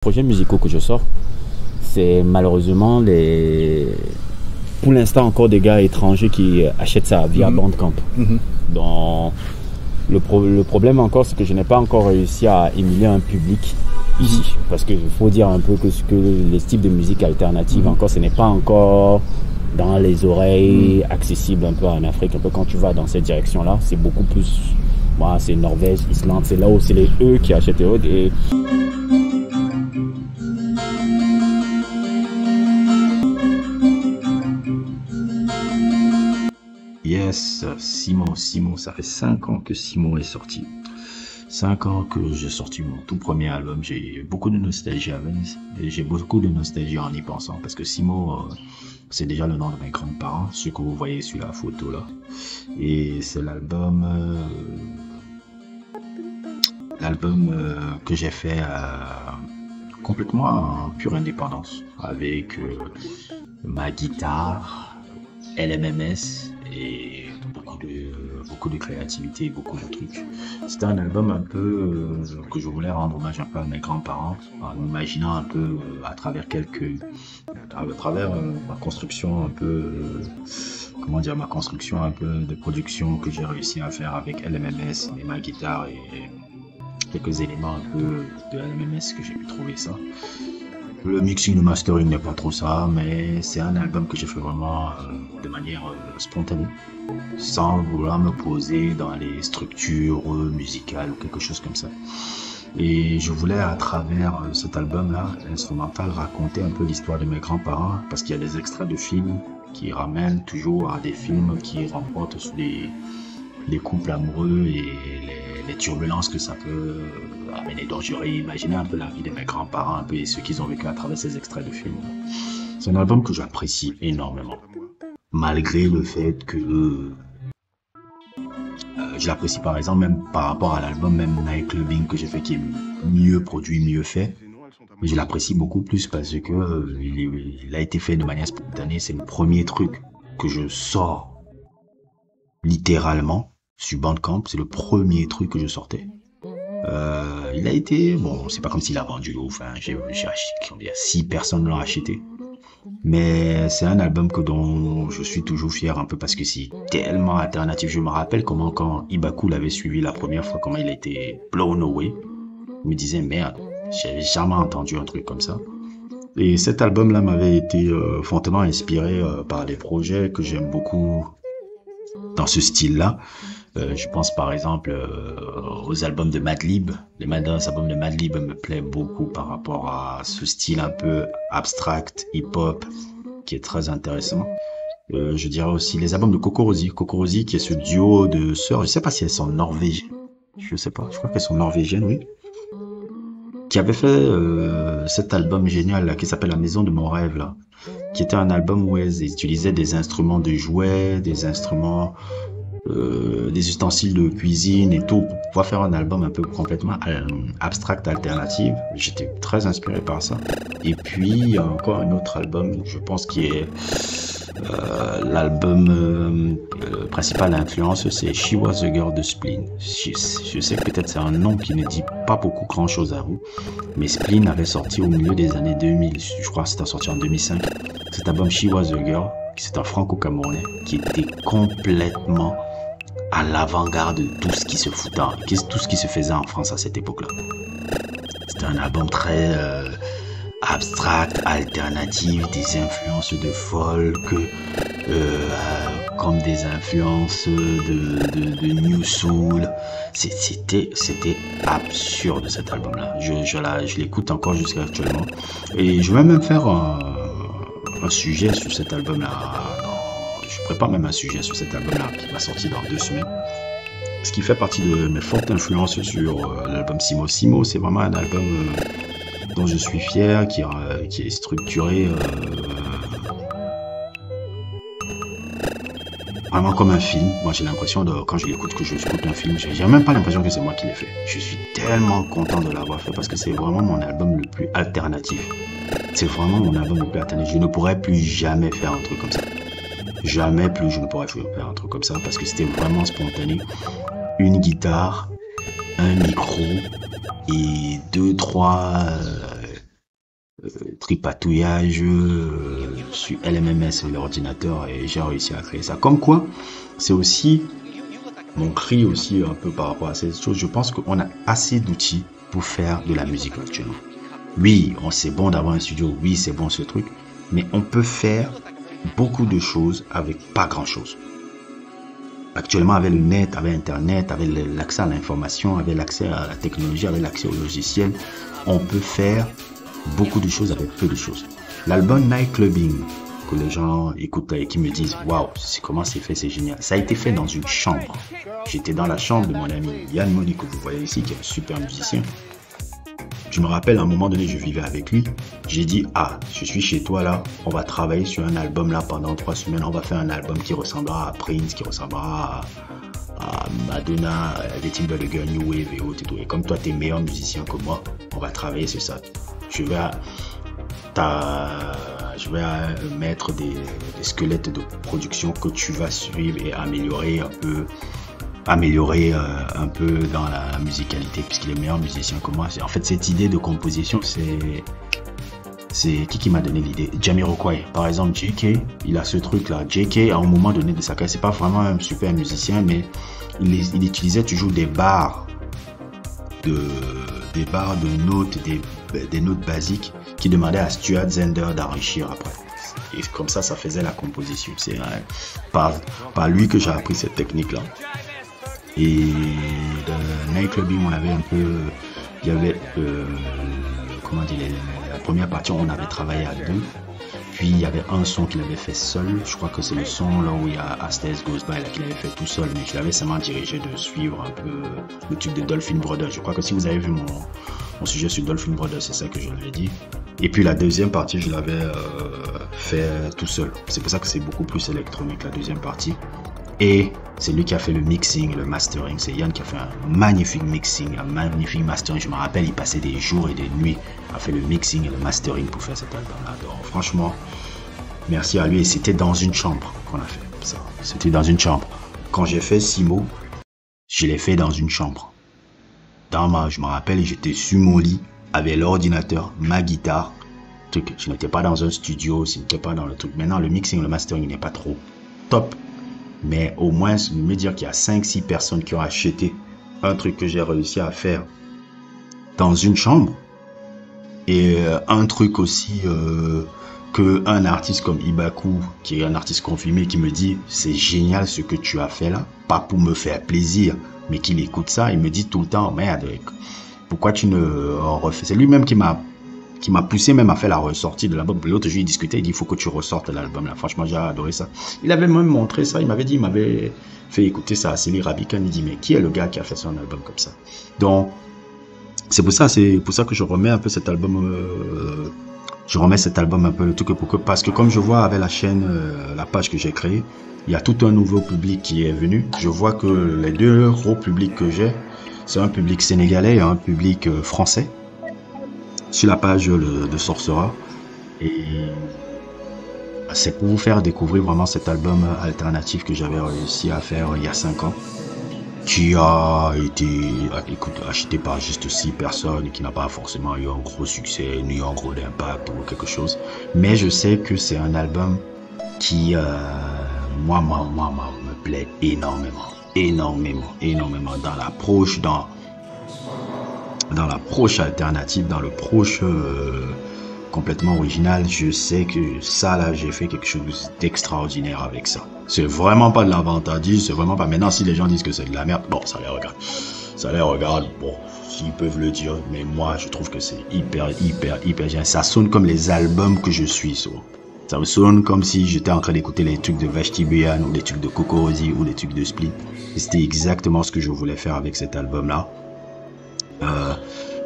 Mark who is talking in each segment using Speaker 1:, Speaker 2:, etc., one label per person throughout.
Speaker 1: Projets musicaux que je sors, c'est malheureusement pour l'instant encore des gars étrangers qui achètent ça via Bandcamp. Donc le problème encore, c'est que je n'ai pas encore réussi à émuler un public ici, parce qu'il faut dire un peu que les styles de musique alternative encore, ce n'est pas encore dans les oreilles accessible un peu en Afrique. Un peu quand tu vas dans cette direction-là, c'est beaucoup plus, moi, c'est Norvège, Islande, c'est là où c'est eux qui achètent et
Speaker 2: Yes, Simo, ça fait 5 ans que Simo est sorti. 5 ans que j'ai sorti mon tout premier album. J'ai beaucoup de nostalgie avec, et j'ai beaucoup de nostalgie en y pensant, parce que Simo, c'est déjà le nom de mes grands-parents, ce que vous voyez sur la photo là. Et c'est l'album que j'ai fait complètement en pure indépendance, avec ma guitare, LMMS et beaucoup de créativité, beaucoup de trucs. C'était un album un peu que je voulais rendre hommage un peu à mes grands-parents, en imaginant un peu à travers ma construction un peu, ma construction un peu de production que j'ai réussi à faire avec LMMS et ma guitare et quelques éléments un peu de LMMS que j'ai pu trouver ça. Le mixing, le mastering n'est pas trop ça, mais c'est un album que j'ai fait vraiment de manière spontanée, sans vouloir me poser dans les structures musicales ou quelque chose comme ça. Et je voulais, à travers cet album-là, instrumental, raconter un peu l'histoire de mes grands-parents, parce qu'il y a des extraits de films qui ramènent toujours à des films qui rapportent sur les couples amoureux et les turbulences que ça peut amener. Donc j'aurais imaginé un peu la vie de mes grands-parents, un peu et ce qu'ils ont vécu à travers ces extraits de films. C'est un album que j'apprécie énormément, malgré le fait que je l'apprécie par exemple même par rapport à l'album même Nightclubbing que j'ai fait, qui est mieux produit, mieux fait. Mais je l'apprécie beaucoup plus parce que il a été fait de manière spontanée. C'est le premier truc que je sors littéralement sur Bandcamp. C'est le premier truc que je sortais. Il a été, bon, c'est pas comme s'il a vendu ouf, hein. J'ai acheté, 6 personnes l'ont acheté. Mais c'est un album dont je suis toujours fier un peu parce que c'est tellement alternatif. Je me rappelle comment quand Ibaku l'avait suivi la première fois, comment il a été blown away. Je me disais merde, j'avais jamais entendu un truc comme ça. Et cet album-là m'avait été fortement inspiré par des projets que j'aime beaucoup dans ce style-là. Je pense par exemple aux albums de Madlib. Les albums de Madlib me plaisent beaucoup par rapport à ce style un peu abstract, hip-hop, qui est très intéressant. Je dirais aussi les albums de Kokorosi, qui est ce duo de sœurs. Je sais pas si elles sont norvégiennes. Je sais pas, je crois qu'elles sont norvégiennes, oui. Qui avait fait cet album génial là, qui s'appelle La Maison de mon rêve là, qui était un album où elles utilisaient des instruments de jouets, des instruments, des ustensiles de cuisine et tout, pour pouvoir faire un album un peu complètement abstract, alternative. J'étais très inspiré par ça. Et puis il y a encore un autre album, je pense, qui est l'album principal influence, c'est She Was a Girl de Spleen. Je sais que peut-être c'est un nom qui ne dit pas beaucoup grand chose à vous, mais Spleen avait sorti au milieu des années 2000, je crois que c'était sorti en 2005. Cet album She Was a Girl, c'est un franco-camerounais qui était complètement à l'avant-garde de tout ce qui se foutait, tout ce qui se faisait en France à cette époque-là. C'était un album très abstract, alternatif, des influences de folk, comme des influences de New Soul. C'était absurde cet album-là. Je l'écoute encore jusqu'à actuellement. Et je vais même faire un sujet sur cet album-là. Je prépare même un sujet sur cet album-là qui va sortir dans 2 semaines. Ce qui fait partie de mes fortes influences sur l'album Simo. Simo, c'est vraiment un album dont je suis fier, qui est structuré vraiment comme un film. Moi, j'ai l'impression quand je l'écoute, que je écoute un film. J'ai même pas l'impression que c'est moi qui l'ai fait. Je suis tellement content de l'avoir fait parce que c'est vraiment mon album le plus alternatif. C'est vraiment mon album le plus alternatif. Je ne pourrais plus jamais faire un truc comme ça. Jamais plus je ne pourrais faire un truc comme ça parce que c'était vraiment spontané. Une guitare, un micro et 2-3 tripatouillage sur LMMS, l'ordinateur, et j'ai réussi à créer ça. Comme quoi, c'est aussi mon cri aussi un peu par rapport à ces choses. Je pense qu'on a assez d'outils pour faire de la musique actuellement. Oui, c'est bon d'avoir un studio, oui, c'est bon ce truc, mais on peut faire beaucoup de choses avec pas grand-chose. Actuellement, avec le net, avec Internet, avec l'accès à l'information, avec l'accès à la technologie, avec l'accès au logiciel, on peut faire beaucoup de choses avec peu de choses. L'album Night Clubbing, que les gens écoutent et qui me disent « Waouh, comment c'est fait, c'est génial ». Ça a été fait dans une chambre. J'étais dans la chambre de mon ami Yann Moni, que vous voyez ici, qui est un super musicien. Je me rappelle, à un moment donné, je vivais avec lui. J'ai dit, je suis chez toi là, on va travailler sur un album là pendant 3 semaines. On va faire un album qui ressemblera à Prince, qui ressemblera à Madonna, les Timberlake, New Wave et autres et tout. Et comme toi, t'es meilleur musicien que moi, on va travailler sur ça. Je vais mettre des squelettes de production que tu vas suivre et améliorer un peu dans la musicalité, puisqu'il est meilleur musicien que moi. En fait, cette idée de composition, c'est qui m'a donné l'idée? Jamiroquai. Par exemple, JK, il a ce truc-là. JK, à un moment donné de sa carrière, c'est pas vraiment un super musicien, mais il utilisait toujours des barres de notes, des notes basiques, qui demandaient à Stuart Zender d'enrichir après. Et comme ça faisait la composition. C'est par lui que j'ai appris cette technique-là. Et dans Night Clubbing, on avait un peu, il y avait, comment dire, la première partie, on avait travaillé à deux. Puis il y avait un son qu'il avait fait seul. Je crois que c'est le son là où il y a As Days Goes By qu'il avait fait tout seul. Mais je l'avais seulement dirigé de suivre un peu le truc de Dolphin Brothers. Je crois que si vous avez vu mon sujet sur Dolphin Brothers, c'est ça que je l'avais dit. Et puis la deuxième partie, je l'avais fait tout seul. C'est pour ça que c'est beaucoup plus électronique la deuxième partie. Et c'est lui qui a fait le mixing, le mastering. C'est Yann qui a fait un magnifique mixing, un magnifique mastering. Je me rappelle, il passait des jours et des nuits à faire le mixing et le mastering pour faire cet album-là. Donc franchement, merci à lui. Et c'était dans une chambre qu'on a fait ça. C'était dans une chambre. Quand j'ai fait Simo, je l'ai fait dans une chambre. Je me rappelle, j'étais sur mon lit avec l'ordinateur, ma guitare. Je n'étais pas dans un studio, je n'étais pas dans le truc. Maintenant, le mixing, le mastering n'est pas trop top. Mais au moins, me dire qu'il y a 5-6 personnes qui ont acheté un truc que j'ai réussi à faire dans une chambre. Et un truc aussi qu'un artiste comme Ibaku, qui est un artiste confirmé, qui me dit c'est génial ce que tu as fait là. Pas pour me faire plaisir, mais qu'il écoute ça. Il me dit tout le temps, merde, pourquoi tu ne refais? C'est lui-même qui m'a poussé même à faire la ressortie de l'album. L'autre jour, il discutait, il dit, il faut que tu ressortes l'album là. Franchement, j'ai adoré ça. Il avait même montré ça, il m'avait fait écouter ça à Céline Rabican. Il dit, mais qui est le gars qui a fait son album comme ça? Donc, c'est pour ça que je remets un peu cet album, un peu le truc parce que comme je vois avec la chaîne, la page que j'ai créée, il y a tout un nouveau public qui est venu. Je vois que les deux gros publics que j'ai, c'est un public sénégalais et un public français. Sur la page de Sorcera, et c'est pour vous faire découvrir vraiment cet album alternatif que j'avais réussi à faire il y a 5 ans, qui a été acheté par juste 6 personnes et qui n'a pas forcément eu un gros succès ni un gros impact ou quelque chose, mais je sais que c'est un album qui moi me plaît énormément dans l'approche, dans l'approche alternative, dans l'approche complètement originale. Je sais que ça là, j'ai fait quelque chose d'extraordinaire avec ça. C'est vraiment pas de la vantardise, c'est vraiment pas. Maintenant, si les gens disent que c'est de la merde, bon, ça les regarde, bon, s'ils peuvent le dire, mais moi, je trouve que c'est hyper bien. Ça sonne comme les albums que je suis, ça me sonne comme si j'étais en train d'écouter les trucs de Vashti Beyan ou les trucs de Coco Rosie ou les trucs de Split. C'était exactement ce que je voulais faire avec cet album-là.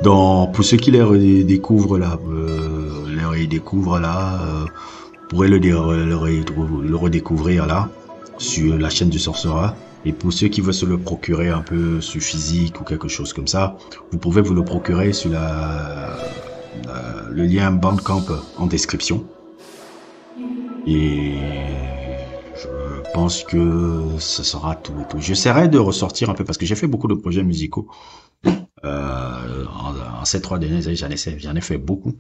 Speaker 2: Donc pour ceux qui les redécouvrent là, pourraient le redécouvrir là sur la chaîne du Sorcera. Et pour ceux qui veulent se le procurer un peu sur physique ou quelque chose comme ça, vous pouvez vous le procurer sur le lien Bandcamp en description. Et je pense que ce sera tout. J'essaierai de ressortir un peu parce que j'ai fait beaucoup de projets musicaux. En ces 3 dernières années, j'en ai fait beaucoup.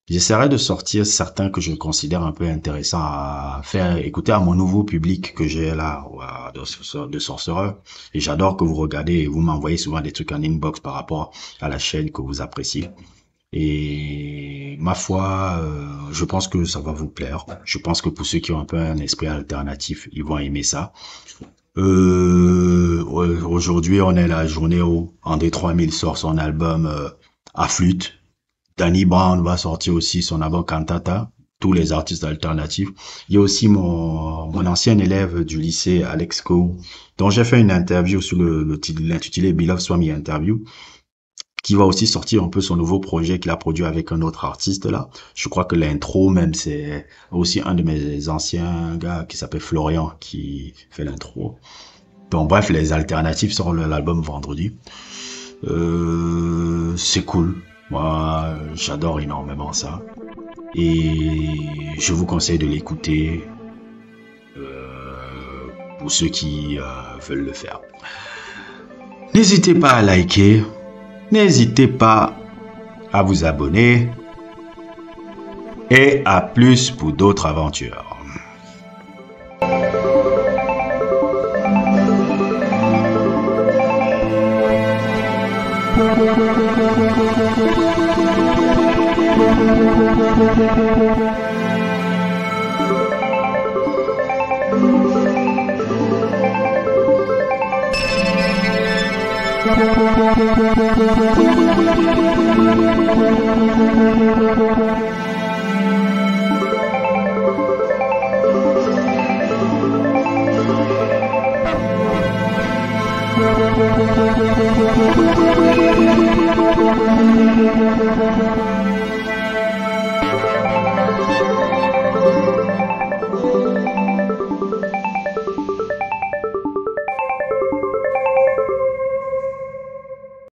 Speaker 2: J'essaierai de sortir certains que je considère un peu intéressants à faire écouter à mon nouveau public que j'ai là, de Sorcerer. Et j'adore que vous regardez et vous m'envoyez souvent des trucs en inbox par rapport à la chaîne que vous appréciez. Et ma foi, je pense que ça va vous plaire. Je pense que pour ceux qui ont un peu un esprit alternatif, ils vont aimer ça. Aujourd'hui, on est la journée où André 3000 sort son album à flûte. Danny Brown va sortir aussi son album Cantata. Tous les artistes alternatifs. Il y a aussi mon ancien élève du lycée, Alex Co, dont j'ai fait une interview sur l'intitulé Beloved Swami Interview, qui va aussi sortir un peu son nouveau projet qu'il a produit avec un autre artiste là. Je crois que l'intro même, c'est aussi un de mes anciens gars qui s'appelle Florian qui fait l'intro. Donc bref, les alternatives sur l'album vendredi. C'est cool. Moi, j'adore énormément ça. Et je vous conseille de l'écouter pour ceux qui veulent le faire. N'hésitez pas à liker. N'hésitez pas à vous abonner. Et à plus pour d'autres aventures.